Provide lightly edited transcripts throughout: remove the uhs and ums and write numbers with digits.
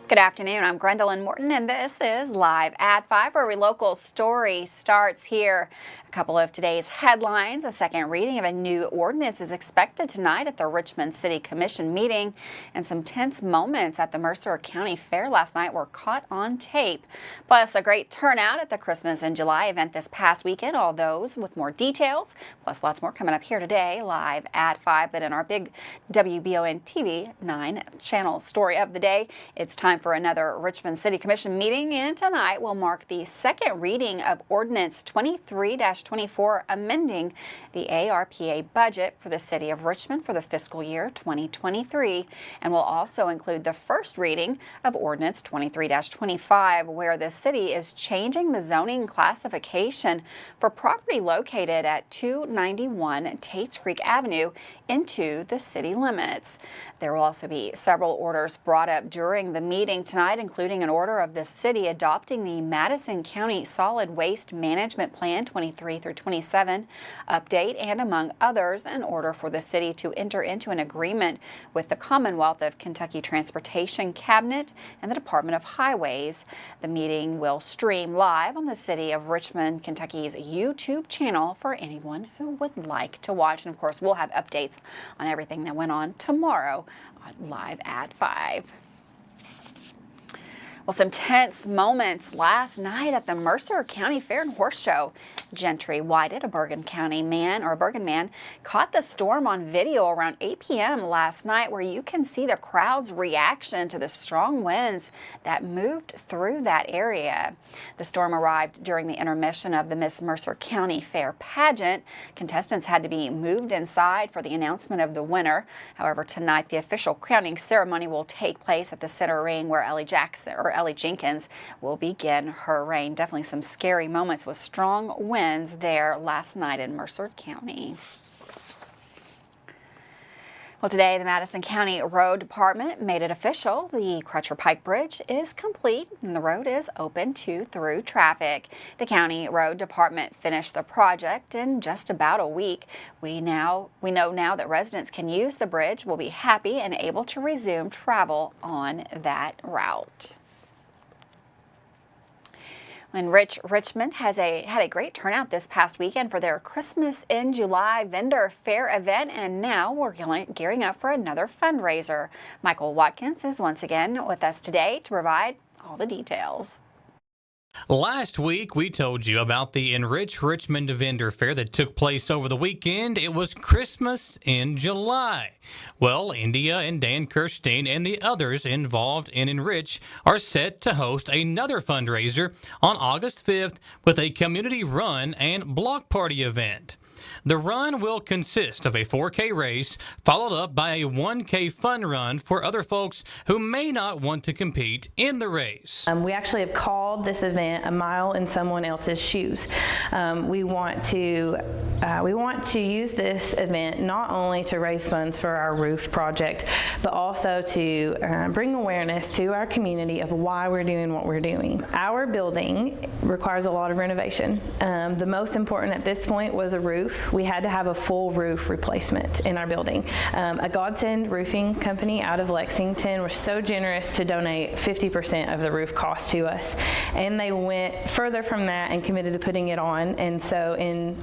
Good afternoon, I'm Gwendolyn Morton and this is Live at 5, where our local story starts here. A couple of today's headlines. A second reading of a new ordinance is expected tonight at the Richmond City Commission meeting, and some tense moments at the Mercer County Fair last night were caught on tape. Plus, a great turnout at the Christmas in July event this past weekend. All those with more details, plus lots more coming up here today, Live at 5. But in our big WBON TV 9 channel story of the day, it's time for another Richmond City Commission meeting, and tonight will mark the second reading of Ordinance 23-24, amending the ARPA budget for the City of Richmond for the fiscal year 2023, and will also include the first reading of Ordinance 23-25, where the city is changing the zoning classification for property located at 291 Tates Creek Avenue into the city limits. There will also be several orders brought up during the meeting tonight, including an order of the city adopting the Madison County Solid Waste Management Plan 23 through 27 update, and among others, an order for the city to enter into an agreement with the Commonwealth of Kentucky Transportation Cabinet and the Department of Highways. The meeting will stream live on the City of Richmond, Kentucky's YouTube channel for anyone who would like to watch. And of course, we'll have updates on everything that went on tomorrow on Live at 5. Well, some tense moments last night at the Mercer County Fair and Horse Show. Gentry Whited, a Bergen man, caught the storm on video around 8 p.m. last night, where you can see the crowd's reaction to the strong winds that moved through that area. The storm arrived during the intermission of the Miss Mercer County Fair pageant. Contestants had to be moved inside for the announcement of the winner. However, tonight the official crowning ceremony will take place at the center ring, where Ellie Jenkins will begin her reign. Definitely some scary moments with strong winds there last night in Mercer County. Well, today the Madison County Road Department made it official. The Crutcher Pike Bridge is complete and the road is open to through traffic. The County Road Department finished the project in just about a week. We know now that residents can use the bridge, will be happy and able to resume travel on that route. And Richmond had a great turnout this past weekend for their Christmas in July vendor fair event, and now we're gearing up for another fundraiser. Michael Watkins is once again with us today to provide all the details. Last week, we told you about the Enrich Richmond vendor fair that took place over the weekend. It was Christmas in July. Well, India and Dan Kirstein and the others involved in Enrich are set to host another fundraiser on August 5th with a community run and block party event. The run will consist of a 4K race, followed up by a 1K fun run for other folks who may not want to compete in the race. We actually have called this event a mile in someone else's shoes. We want to use this event not only to raise funds for our roof project, but also to bring awareness to our community of why we're doing what we're doing. Our building requires a lot of renovation. The most important at this point was a roof. We had to have a full roof replacement in our building. A Godsend roofing company out of Lexington was so generous to donate 50% of the roof cost to us, and they went further from that and committed to putting it on. And so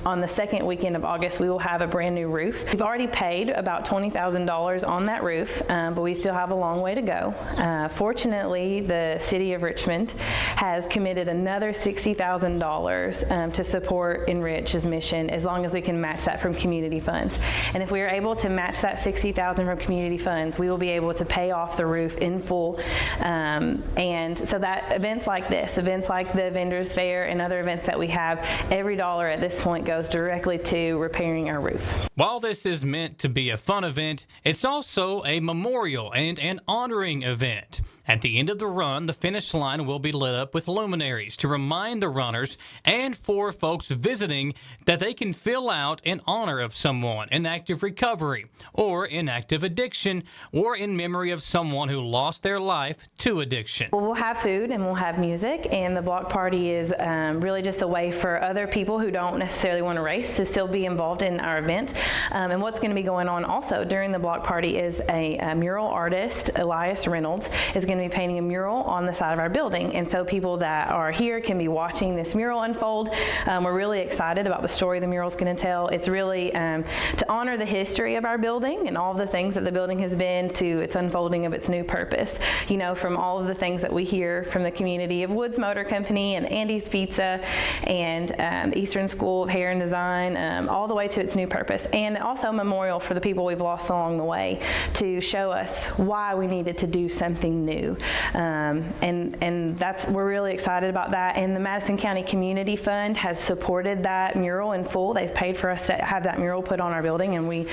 on the second weekend of August, we will have a brand new roof. We've already paid about $20,000 on that roof, but we still have a long way to go. Fortunately, the City of Richmond has committed another $60,000 to support Enrich's mission, as long as we can match that from community funds. And if we are able to match that $60,000 from community funds, we will be able to pay off the roof in full. And so that events like this, events like the vendors fair and other events that we have, every dollar at this point goes directly to repairing our roof. While this is meant to be a fun event, it's also a memorial and an honoring event. At the end of the run, the finish line will be lit up with luminaries to remind the runners and for folks visiting that they can fill out in honor of someone in active recovery or in active addiction or in memory of someone who lost their life to addiction. Well, we'll have food and we'll have music, and the block party is really just a way for other people who don't necessarily want to race to still be involved in our event. And what's going to be going on also during the block party is a mural artist, Elias Reynolds, is going to be painting a mural on the side of our building. And so people that are here can be watching this mural unfold. We're really excited about the story the mural is going to tell. It's really to honor the history of our building and all the things that the building has been to its unfolding of its new purpose. You know, from all of the things that we hear from the community of Woods Motor Company and Andy's Pizza and the Eastern School of Hair and Design, all the way to its new purpose. And also a memorial for the people we've lost along the way to show us why we needed to do something new. And we're really excited about that. And the Madison County Community Fund has supported that mural in full. They've paid for us to have that mural put on our building, and we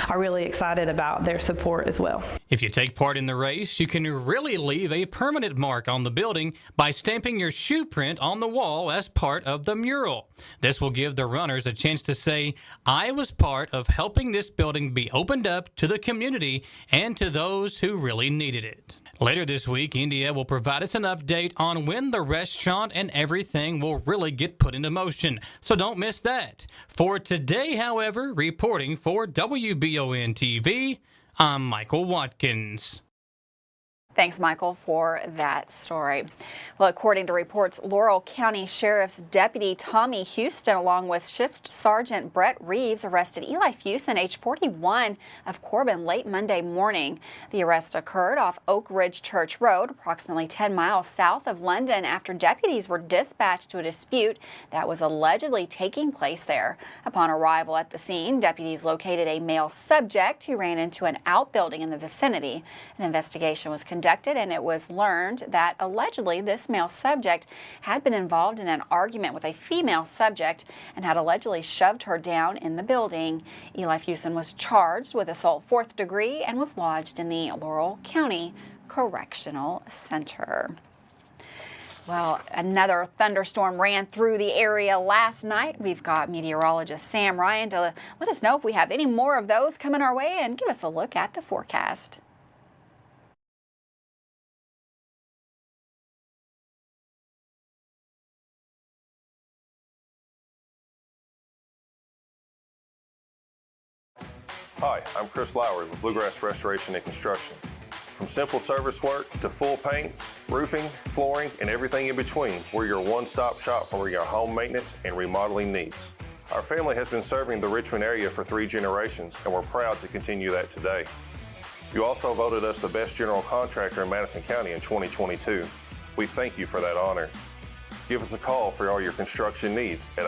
are really excited about their support as well. If you take part in the race, you can really leave a permanent mark on the building by stamping your shoe print on the wall as part of the mural. This will give the runners a chance to say, I was part of helping this building be opened up to the community and to those who really needed it. Later this week, India will provide us an update on when the restaurant and everything will really get put into motion, so don't miss that. For today, however, reporting for WBON-TV, I'm Michael Watkins. Thanks, Michael, for that story. Well, according to reports, Laurel County Sheriff's Deputy Tommy Houston, along with Shift Sergeant Brett Reeves, arrested Eli Fusen, age 41, of Corbin late Monday morning. The arrest occurred off Oak Ridge Church Road, approximately 10 miles south of London, after deputies were dispatched to a dispute that was allegedly taking place there. Upon arrival at the scene, deputies located a male subject who ran into an outbuilding in the vicinity. An investigation was conducted, and it was learned that allegedly this male subject had been involved in an argument with a female subject and had allegedly shoved her down in the building. Eli Fusen was charged with assault 4th degree and was lodged in the Laurel County Correctional Center. Well, another thunderstorm ran through the area last night. We've got meteorologist Sam Ryan to let us know if we have any more of those coming our way and give us a look at the forecast. Hi, I'm Chris Lowry with Bluegrass Restoration and Construction. From simple service work to full paints, roofing, flooring, and everything in between, we're your one-stop shop for your home maintenance and remodeling needs. Our family has been serving the Richmond area for 3 generations, and we're proud to continue that today. You also voted us the best general contractor in Madison County in 2022. We thank you for that honor. Give us a call for all your construction needs at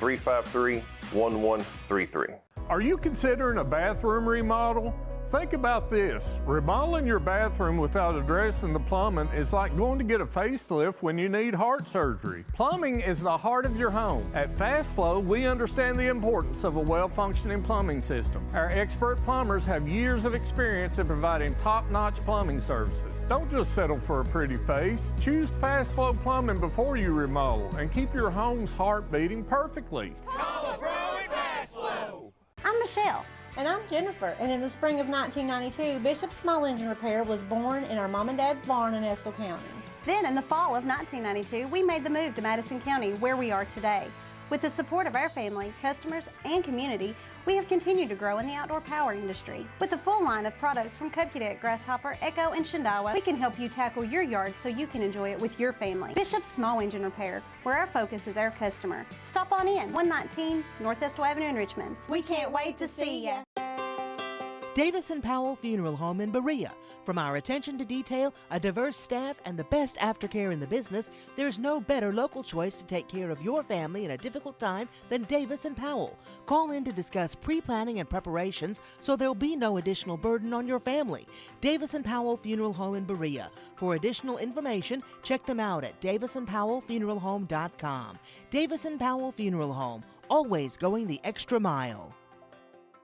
859-353-1133. Are you considering a bathroom remodel? Think about this. Remodeling your bathroom without addressing the plumbing is like going to get a facelift when you need heart surgery. Plumbing is the heart of your home. At Fast Flow, we understand the importance of a well-functioning plumbing system. Our expert plumbers have years of experience in providing top-notch plumbing services. Don't just settle for a pretty face. Choose Fast Flow Plumbing before you remodel and keep your home's heart beating perfectly. Call a pro at Fast Flow. I'm Michelle. And I'm Jennifer, and in the spring of 1992, Bishop's Small Engine Repair was born in our mom and dad's barn in Estill County. Then in the fall of 1992, we made the move to Madison County, where we are today. With the support of our family, customers, and community, we have continued to grow in the outdoor power industry. With a full line of products from Cub Cadet, Grasshopper, Echo, and Shindawa, we can help you tackle your yard so you can enjoy it with your family. Bishop's Small Engine Repair, where our focus is our customer. Stop on in, 119 North Estill Avenue in Richmond. We can't wait to see ya. Davis & Powell Funeral Home in Berea. From our attention to detail, a diverse staff, and the best aftercare in the business, there's no better local choice to take care of your family in a difficult time than Davis & Powell. Call in to discuss pre-planning and preparations so there'll be no additional burden on your family. Davis & Powell Funeral Home in Berea. For additional information, check them out at davisandpowellfuneralhome.com. Davis & Powell Funeral Home, always going the extra mile.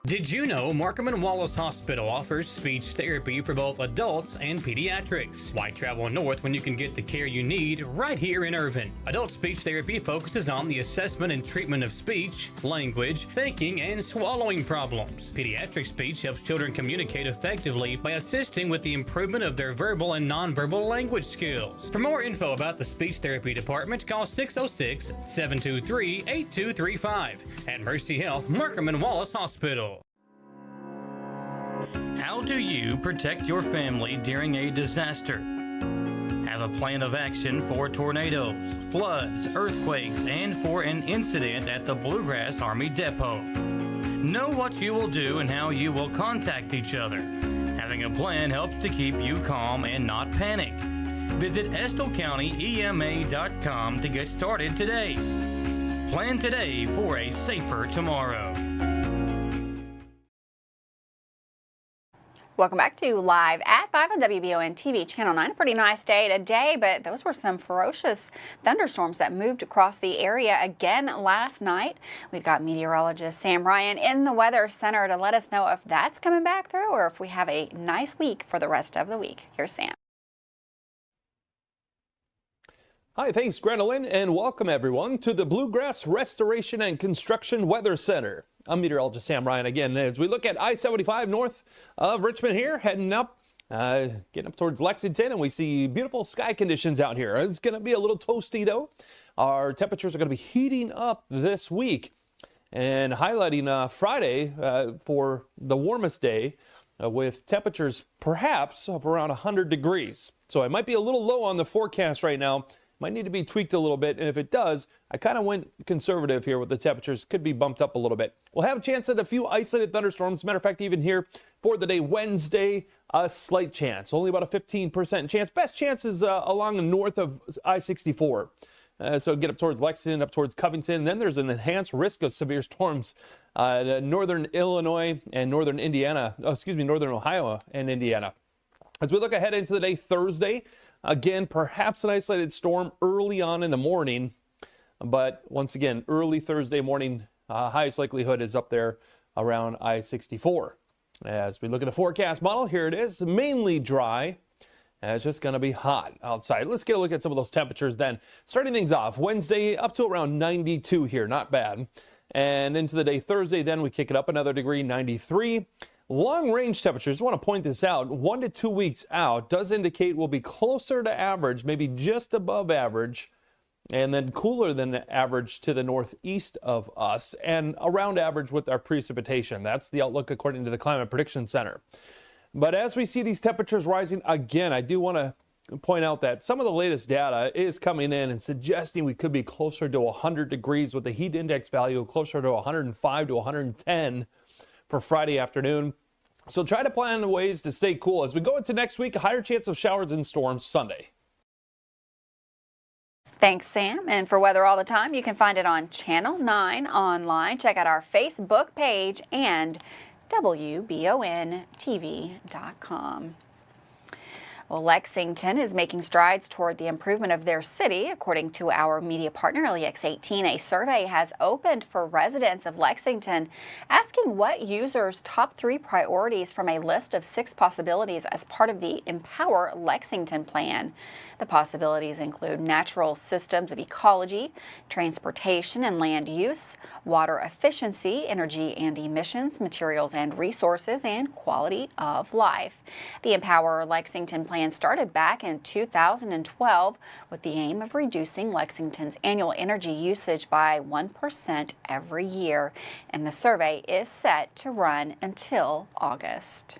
Did you know Markham & Wallace Hospital offers speech therapy for both adults and pediatrics? Why travel north when you can get the care you need right here in Irvine? Adult speech therapy focuses on the assessment and treatment of speech, language, thinking, and swallowing problems. Pediatric speech helps children communicate effectively by assisting with the improvement of their verbal and nonverbal language skills. For more info about the speech therapy department, call 606-723-8235 at Mercy Health, Markham & Wallace Hospital. How do you protect your family during a disaster? Have a plan of action for tornadoes, floods, earthquakes, and for an incident at the Bluegrass Army Depot. Know what you will do and how you will contact each other. Having a plan helps to keep you calm and not panic. Visit EstelCountyEMA.com to get started today. Plan today for a safer tomorrow. Welcome back to Live at 5 on WBON TV Channel 9. A pretty nice day today, but those were some ferocious thunderstorms that moved across the area again last night. We've got meteorologist Sam Ryan in the Weather Center to let us know if that's coming back through or if we have a nice week for the rest of the week. Here's Sam. Hi, thanks, Grenolyn, and welcome everyone to the Bluegrass Restoration and Construction Weather Center. I'm meteorologist Sam Ryan again as we look at I-75 north of Richmond here, heading up, getting up towards Lexington, and we see beautiful sky conditions out here. It's going to be a little toasty though. Our temperatures are going to be heating up this week and highlighting Friday for the warmest day with temperatures perhaps of around 100 degrees. So it might be a little low on the forecast right now. Might need to be tweaked a little bit, and if it does, I kind of went conservative here with the temperatures. Could be bumped up a little bit. We'll have a chance at a few isolated thunderstorms. Matter of fact, even here for the day Wednesday, a slight chance, only about a 15% chance. Best chance is along north of I-64. So get up towards Lexington, up towards Covington. And then there's an enhanced risk of severe storms northern Illinois and northern Ohio and Indiana. As we look ahead into the day Thursday, again, perhaps an isolated storm early on in the morning, but once again, early Thursday morning, highest likelihood is up there around I-64. As we look at the forecast model, here it is, mainly dry. It's just going to be hot outside. Let's get a look at some of those temperatures then. Starting things off, Wednesday up to around 92 here, not bad. And into the day Thursday, then we kick it up another degree, 93. Long range temperatures, I want to point this out, 1 to 2 weeks out does indicate we'll be closer to average, maybe just above average, and then cooler than average to the northeast of us and around average with our precipitation. That's the outlook according to the Climate Prediction Center. But as we see these temperatures rising again, I do want to point out that some of the latest data is coming in and suggesting we could be closer to 100 degrees with the heat index value closer to 105 to 110 for Friday afternoon. So try to plan ways to stay cool. As we go into next week, a higher chance of showers and storms Sunday. Thanks, Sam. And for weather all the time, you can find it on Channel 9 online. Check out our Facebook page and WBONTV.com. Well, Lexington is making strides toward the improvement of their city. According to our media partner, LEX18, a survey has opened for residents of Lexington asking what users' top 3 priorities from a list of 6 possibilities as part of the Empower Lexington plan. The possibilities include natural systems of ecology, transportation and land use, water efficiency, energy and emissions, materials and resources, and quality of life. The Empower Lexington plan started back in 2012 with the aim of reducing Lexington's annual energy usage by 1% every year, and the survey is set to run until August.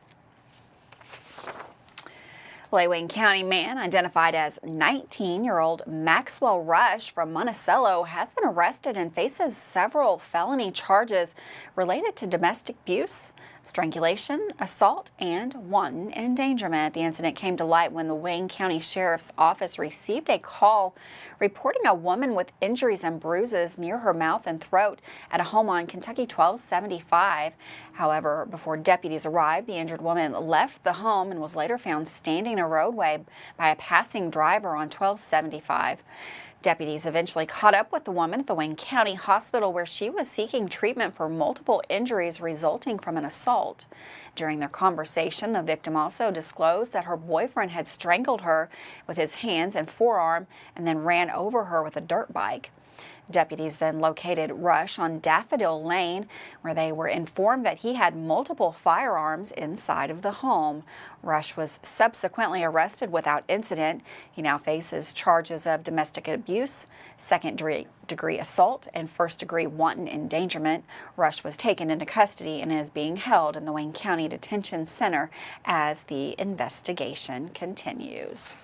A Wayne County man identified as 19-year-old Maxwell Rush from Monticello has been arrested and faces several felony charges related to domestic abuse, strangulation, assault, and wanton endangerment. The incident came to light when the Wayne County Sheriff's Office received a call reporting a woman with injuries and bruises near her mouth and throat at a home on Kentucky 1275. However, before deputies arrived, the injured woman left the home and was later found standing in a roadway by a passing driver on 1275. Deputies eventually caught up with the woman at the Wayne County Hospital where she was seeking treatment for multiple injuries resulting from an assault. During their conversation, the victim also disclosed that her boyfriend had strangled her with his hands and forearm and then ran over her with a dirt bike. Deputies then located Rush on Daffodil Lane, where they were informed that he had multiple firearms inside of the home. Rush was subsequently arrested without incident. He now faces charges of domestic abuse, second-degree assault, and first-degree wanton endangerment. Rush was taken into custody and is being held in the Wayne County Detention Center as the investigation continues.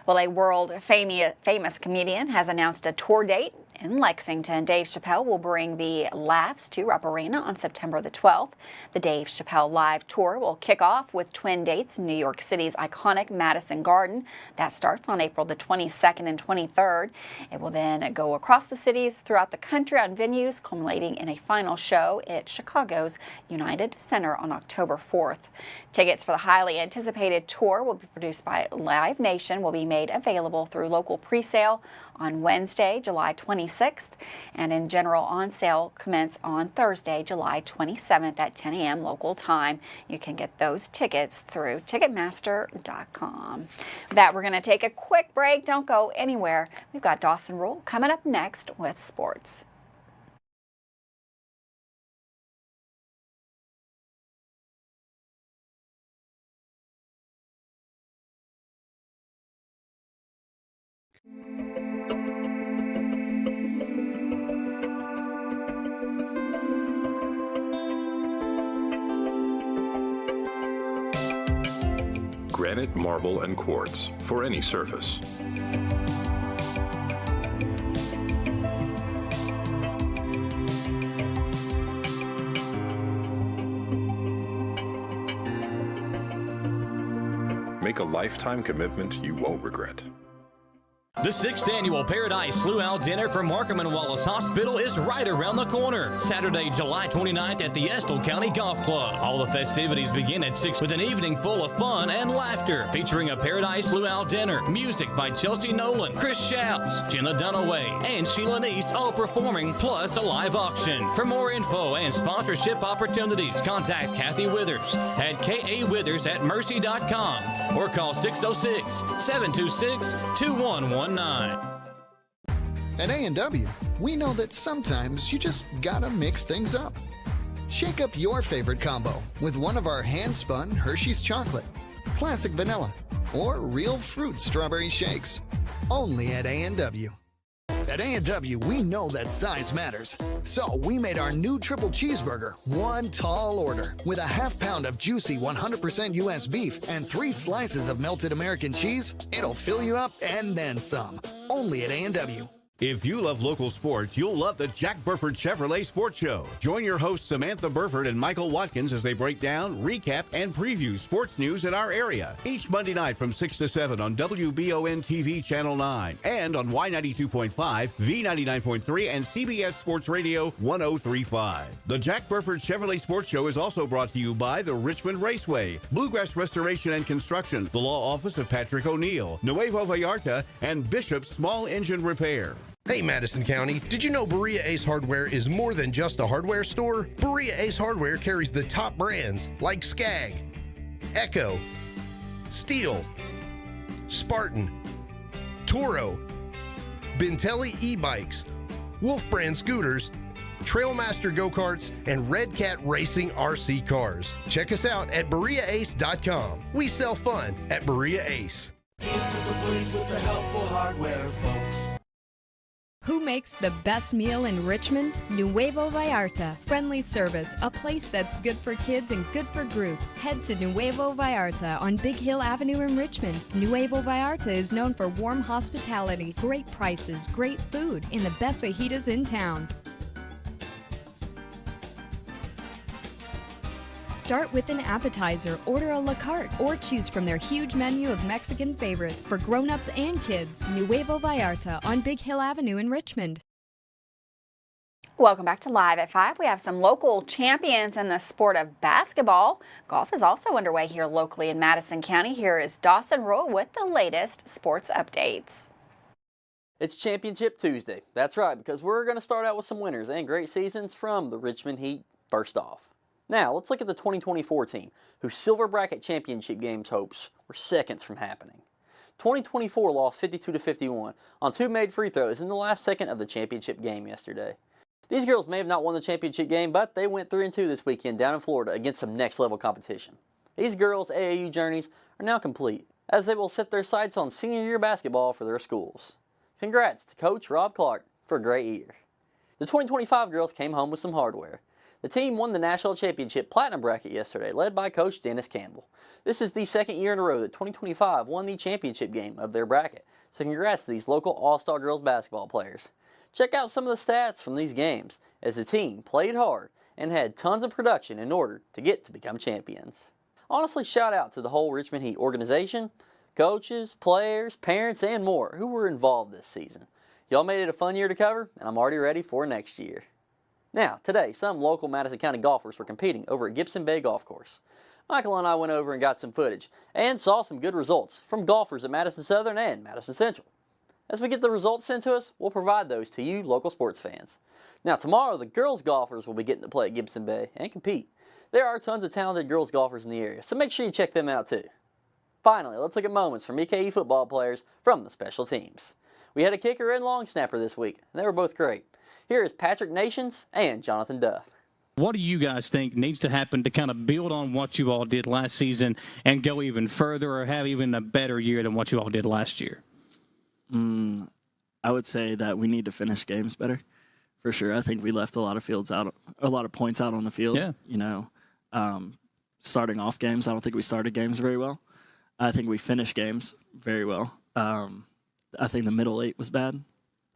Well, a world famous comedian has announced a tour date in Lexington. Dave Chappelle will bring the Laughs to Rupp Arena on September the 12th. The Dave Chappelle Live Tour will kick off with twin dates in New York City's iconic Madison Garden. That starts on April the 22nd and 23rd. It will then go across the cities throughout the country on venues, culminating in a final show at Chicago's United Center on October 4th. Tickets for the highly anticipated tour will be produced by Live Nation will be made available through local pre-sale on Wednesday, July 26th, and in general on sale commence on Thursday, July 27th at 10 a.m. local time. You can get those tickets through Ticketmaster.com. With that, we're going to take a quick break. Don't go anywhere. We've got Dawson Rule coming up next with sports. Granite, marble, and quartz for any surface. Make a lifetime commitment you won't regret. The 6th annual Paradise Luau Dinner from Markham and Wallace Hospital is right around the corner. Saturday, July 29th at the Estill County Golf Club. All the festivities begin at 6 with an evening full of fun and laughter, featuring a Paradise Luau Dinner, music by Chelsea Nolan, Chris Shouts, Jenna Dunaway, and Sheila Neese all performing, plus a live auction. For more info and sponsorship opportunities, contact Kathy Withers at kawithers@mercy.com or call 606-726-2119. At A&W, we know that sometimes you just gotta mix things up. Shake up your favorite combo with one of our hand-spun Hershey's chocolate, classic vanilla, or real fruit strawberry shakes. Only at A&W. At A&W, we know that size matters. So we made our new triple cheeseburger one tall order with a half pound of juicy 100% U.S. beef and 3 slices of melted American cheese. It'll fill you up and then some. Only at A&W. If you love local sports, you'll love the Jack Burford Chevrolet Sports Show. Join your hosts Samantha Burford and Michael Watkins as they break down, recap, and preview sports news in our area. Each Monday night from 6 to 7 on WBON TV Channel 9 and on Y92.5, V99.3, and CBS Sports Radio 103.5. The Jack Burford Chevrolet Sports Show is also brought to you by the Richmond Raceway, Bluegrass Restoration and Construction, the Law Office of Patrick O'Neill, Nuevo Vallarta, and Bishop's Small Engine Repair. Hey Madison County, did you know Berea Ace Hardware is more than just a hardware store? Berea Ace Hardware carries the top brands like Skag, Echo, Steel, Spartan, Toro, Bentelli e-bikes, Wolf brand scooters, Trailmaster go-karts, and Red Cat Racing RC cars. Check us out at BereaAce.com. We sell fun at Berea Ace. This is the place with the helpful hardware, folks. Who makes the best meal in Richmond? Nuevo Vallarta. Friendly service, a place that's good for kids and good for groups. Head to Nuevo Vallarta on Big Hill Avenue in Richmond. Nuevo Vallarta is known for warm hospitality, great prices, great food, and the best fajitas in town. Start with an appetizer, order a la carte, or choose from their huge menu of Mexican favorites for grown-ups and kids. Nuevo Vallarta on Big Hill Avenue in Richmond. Welcome back to Live at 5. We have some local champions in the sport of basketball. Golf is also underway here locally in Madison County. Here is Dawson Rule with the latest sports updates. It's Championship Tuesday. That's right, because we're going to start out with some winners and great seasons from the Richmond Heat first off. Now, let's look at the 2024 team, whose Silver Bracket Championship Games hopes were seconds from happening. 2024 lost 52-51 on 2 made free throws in the last second of the championship game yesterday. These girls may have not won the championship game, but they went 3-2 this weekend down in Florida against some next-level competition. These girls' AAU journeys are now complete, as they will set their sights on senior year basketball for their schools. Congrats to Coach Rob Clark for a great year. The 2025 girls came home with some hardware. The team won the National Championship Platinum Bracket yesterday, led by Coach Dennis Campbell. This is the second year in a row that 2025 won the championship game of their bracket, so congrats to these local All-Star girls basketball players. Check out some of the stats from these games, as the team played hard and had tons of production in order to get to become champions. Honestly, shout out to the whole Richmond Heat organization, coaches, players, parents, and more who were involved this season. Y'all made it a fun year to cover, and I'm already ready for next year. Now, today, some local Madison County golfers were competing over at Gibson Bay Golf Course. Michael and I went over and got some footage, and saw some good results from golfers at Madison Southern and Madison Central. As we get the results sent to us, we'll provide those to you local sports fans. Now, tomorrow, the girls golfers will be getting to play at Gibson Bay and compete. There are tons of talented girls golfers in the area, so make sure you check them out too. Finally, let's look at moments from EKE football players from the special teams. We had a kicker and long snapper this week, and they were both great. Here is Patrick Nations and Jonathan Duff. What do you guys think needs to happen to kind of build on what you all did last season and go even further or have even a better year than what you all did last year? I would say that we need to finish games better, for sure. I think we left a lot of points out on the field. Yeah. You know, starting off games, I don't think we started games very well. I think we finished games very well. I think the middle eight was bad.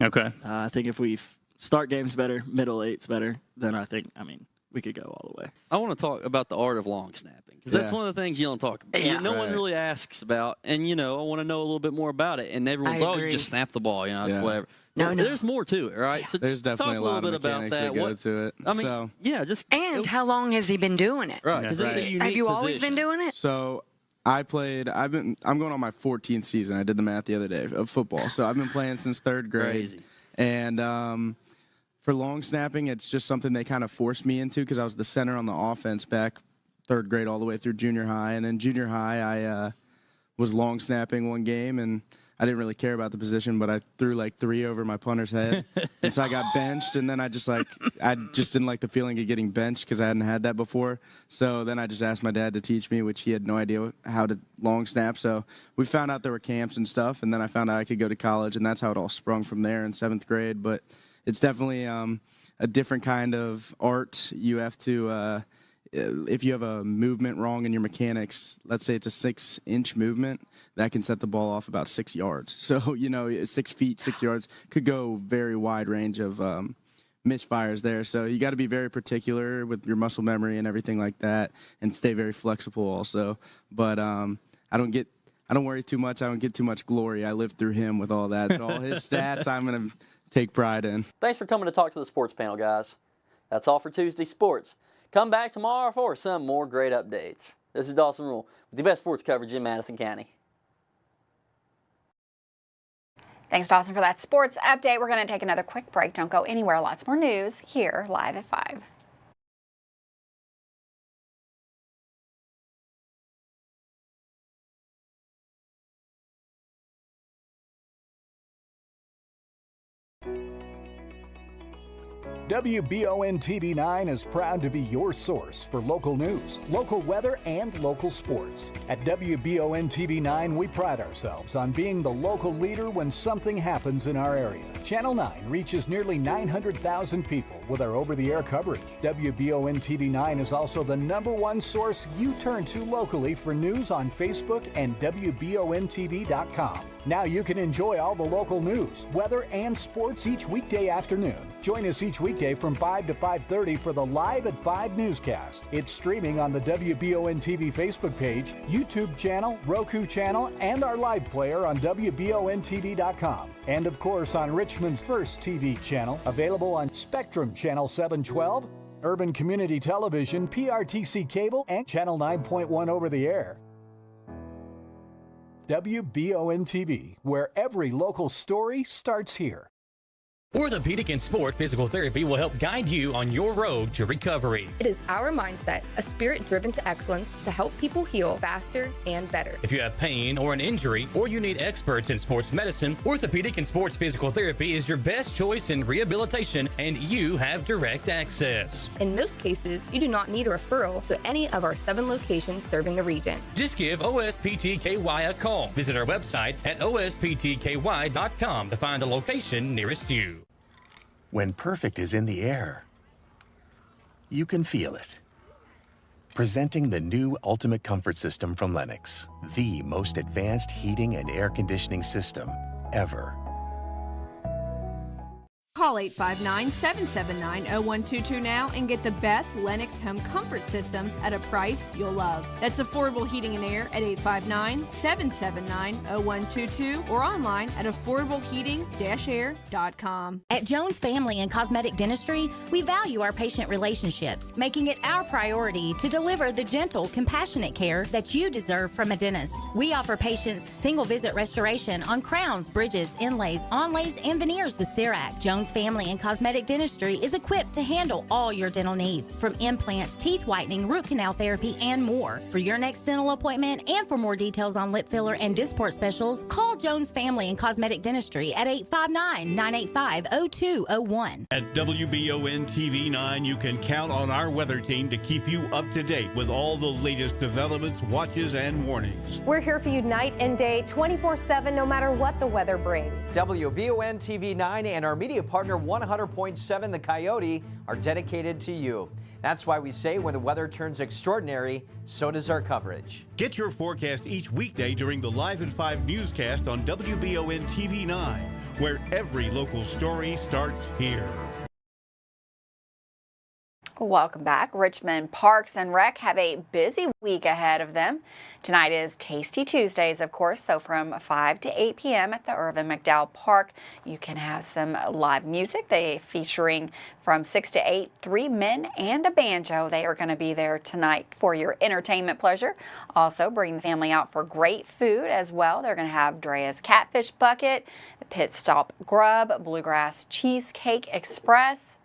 Okay. I think if we start games better, middle eight's better, then we could go all the way. I want to talk about the art of long snapping, because that's one of the things you don't talk about. Yeah. No one really asks about, and I want to know a little bit more about it. And everyone's, you just snap the ball, it's whatever. No. There's more to it, right? Yeah. So There's talk definitely a little a lot bit of about mechanics that. that go to it. I mean, So- yeah, And how long has he been doing it? Right, because it's a unique Have you always position. been doing it? So I'm going on my 14th season. I did the math the other day of football. So I've been playing since 3rd grade. Crazy. And for long snapping, it's just something they kind of forced me into because I was the center on the offense back 3rd grade all the way through junior high. And then junior high, I was long snapping one game, and I didn't really care about the position, but I threw like 3 over my punter's head. And so I got benched, and then I just didn't like the feeling of getting benched because I hadn't had that before. So then I just asked my dad to teach me, which he had no idea how to long snap. So we found out there were camps and stuff, and then I found out I could go to college, and that's how it all sprung from there in 7th grade. But it's definitely a different kind of art. You have to if you have a movement wrong in your mechanics, let's say it's a 6-inch movement, that can set the ball off about 6 yards. So, 6 feet, 6 yards could go very wide range of misfires there. So you got to be very particular with your muscle memory and everything like that, and stay very flexible also. But I don't worry too much. I don't get too much glory. I lived through him with all that. So all his stats, I'm going to take pride in. Thanks for coming to talk to the sports panel, guys. That's all for Tuesday Sports. Come back tomorrow for some more great updates. This is Dawson Rule with the best sports coverage in Madison County. Thanks, Dawson, for that sports update. We're going to take another quick break. Don't go anywhere. Lots more news here live at 5. WBON TV9 is proud to be your source for local news, local weather, and local sports. At WBON TV9, we pride ourselves on being the local leader when something happens in our area. Channel 9 reaches nearly 900,000 people with our over-the-air coverage. WBON TV9 is also the #1 source you turn to locally for news on Facebook and WBONTV.com. Now you can enjoy all the local news, weather, and sports each weekday afternoon. Join us each weekday from 5 to 5:30 for the Live at 5 newscast. It's streaming on the WBON TV Facebook page, YouTube channel, Roku channel, and our live player on WBONTV.com. And of course on Richmond's first TV channel, available on Spectrum Channel 712, Urban Community Television, PRTC Cable, and Channel 9.1 over the air. WBON TV, where every local story starts here. Orthopedic and Sport Physical Therapy will help guide you on your road to recovery. It is our mindset, a spirit driven to excellence to help people heal faster and better. If you have pain or an injury, or you need experts in sports medicine, Orthopedic and Sports Physical Therapy is your best choice in rehabilitation, and you have direct access. In most cases, you do not need a referral to any of our 7 locations serving the region. Just give OSPTKY a call. Visit our website at osptky.com to find the location nearest you. When perfect is in the air, you can feel it. Presenting the new Ultimate Comfort System from Lennox, the most advanced heating and air conditioning system ever. Call 859-779-0122 now and get the best Lennox home comfort systems at a price you'll love. That's affordable heating and air at 859-779-0122 or online at affordableheating-air.com. At Jones Family and Cosmetic Dentistry, we value our patient relationships, making it our priority to deliver the gentle, compassionate care that you deserve from a dentist. We offer patients single-visit restoration on crowns, bridges, inlays, onlays, and veneers with CERAC. Jones Family and Cosmetic Dentistry is equipped to handle all your dental needs, from implants, teeth whitening, root canal therapy, and more. For your next dental appointment and for more details on lip filler and Dysport specials, call Jones Family and Cosmetic Dentistry at 859-985-0201. At WBON TV 9, you can count on our weather team to keep you up to date with all the latest developments, watches, and warnings. We're here for you night and day, 24/7, no matter what the weather brings. WBON TV 9 and our media partner 100.7 The Coyote are dedicated to you. That's why we say when the weather turns extraordinary, so does our coverage. Get your forecast each weekday during the Live at 5 newscast on WBON TV 9, where every local story starts here. Welcome back. Richmond Parks and Rec have a busy week ahead of them. Tonight is Tasty Tuesdays, of course, so from 5 to 8 p.m. at the Irvin McDowell Park, you can have some live music. They featuring from 6 to 8, 3 men and a banjo. They are going to be there tonight for your entertainment pleasure. Also, bring the family out for great food as well. They're going to have Drea's Catfish Bucket, the Pit Stop Grub, Bluegrass Cheesesteak Express,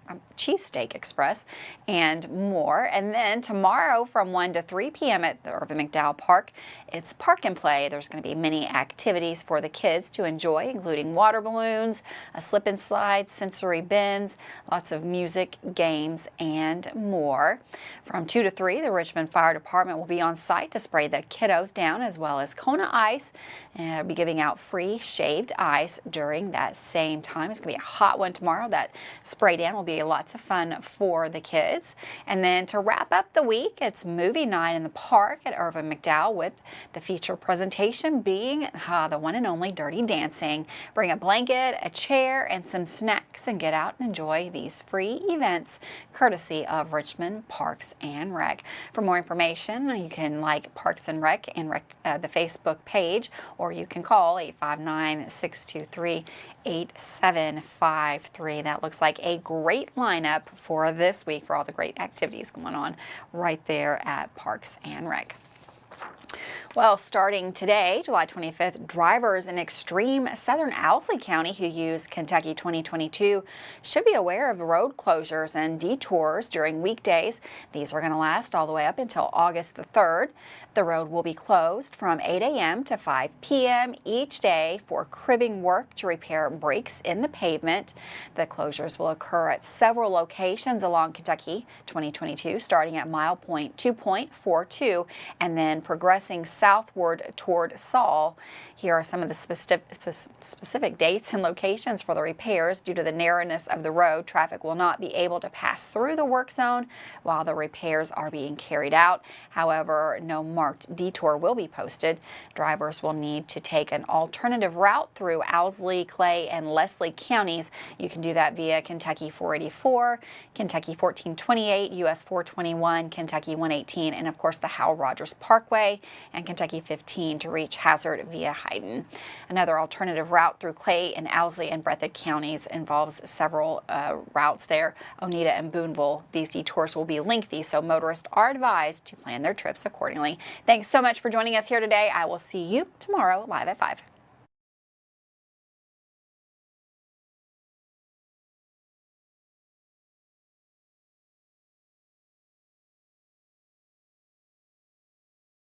and more. And then tomorrow from 1 to 3 p.m. at the Irvin McDowell Park, it's Park and Play. There's going to be many activities for the kids to enjoy, including water balloons, a slip and slide, sensory bins, lots of music, games, and more. From 2 to 3, the Richmond Fire Department will be on site to spray the kiddos down, as well as Kona Ice, and they'll be giving out free shaved ice during that same time. It's going to be a hot one tomorrow. That spray down will be lots of fun for the kids. And then to wrap up the week, it's movie night in the park at Irvin McDowell, with the feature presentation being the one and only Dirty Dancing. Bring a blanket, a chair, and some snacks and get out and enjoy these free events courtesy of Richmond Parks and Rec. For more information, you can like Parks and Rec and the Facebook page, or you can call 859-623-8753. That looks like a great lineup for this week for all the great activities going on right there at Parks and Rec. Well, starting today, July 25th, drivers in extreme southern Owsley County who use Kentucky 2022 should be aware of road closures and detours during weekdays. These are going to last all the way up until August the 3rd. The road will be closed from 8 a.m. to 5 p.m. each day for cribbing work to repair breaks in the pavement. The closures will occur at several locations along Kentucky 2022, starting at mile point 2.42 and then progressing southward toward Saul. Here are some of the specific dates and locations for the repairs. Due to the narrowness of the road, traffic will not be able to pass through the work zone while the repairs are being carried out. However, no marked detour will be posted. Drivers will need to take an alternative route through Owsley, Clay, and Leslie counties. You can do that via Kentucky 484, Kentucky 1428, US 421, Kentucky 118, and of course the Howell Rogers Parkway, and Kentucky 15 to reach Hazard via Hayden. Another alternative route through Clay and Owsley and Breathitt counties involves several routes there, Oneida and Boonville. These detours will be lengthy, so motorists are advised to plan their trips accordingly. Thanks so much for joining us here today. I will see you tomorrow live at 5.